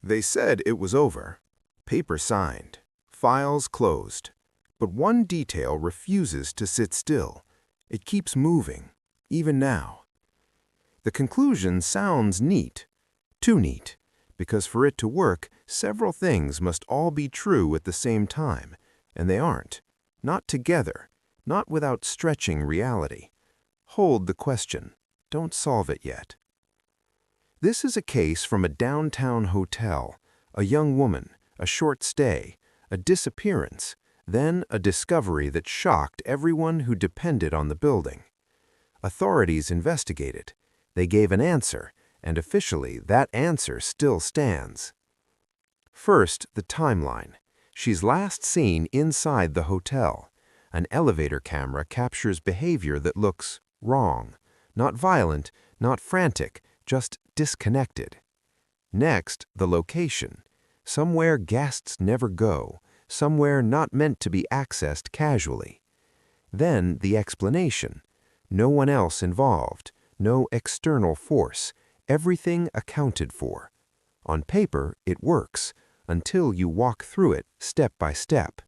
They said it was over. Paper signed. Files closed. But one detail refuses to sit still. It keeps moving, even now. The conclusion sounds neat. Too neat. Because for it to work, several things must all be true at the same time, and they aren't. Not together. Not without stretching reality. Hold the question. Don't solve it yet. This is a case from a downtown hotel, a young woman, a short stay, a disappearance, then a discovery that shocked everyone who depended on the building. Authorities investigated. They gave an answer, and officially that answer still stands. First, the timeline. She's last seen inside the hotel. An elevator camera captures behavior that looks wrong. Not violent, not frantic, just disconnected. Next, the location. Somewhere guests never go, somewhere not meant to be accessed casually. Then the explanation. No one else involved, no external force, everything accounted for. On paper, it works, until you walk through it step by step.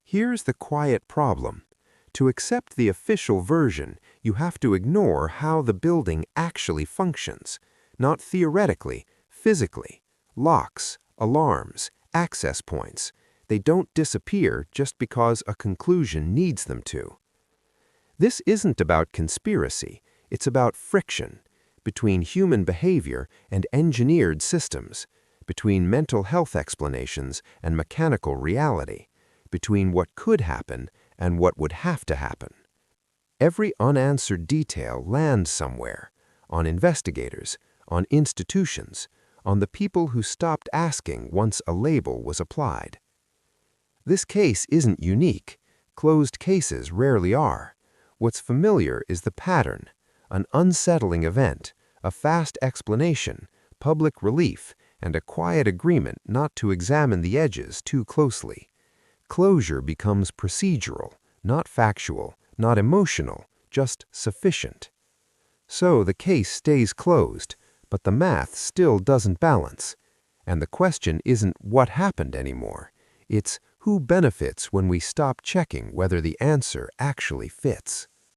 Here's the quiet problem. To accept the official version, you have to ignore how the building actually functions, not theoretically, physically. Locks, alarms, access points. They don't disappear just because a conclusion needs them to. This isn't about conspiracy, it's about friction between human behavior and engineered systems, between mental health explanations and mechanical reality, between what could happen and what would have to happen. Every unanswered detail lands somewhere, on investigators, on institutions, on the people who stopped asking once a label was applied. This case isn't unique. Closed cases rarely are. What's familiar is the pattern, an unsettling event, a fast explanation, public relief, and a quiet agreement not to examine the edges too closely. Closure becomes procedural, not factual, not emotional, just sufficient. So the case stays closed, but the math still doesn't balance. And the question isn't what happened anymore. It's who benefits when we stop checking whether the answer actually fits.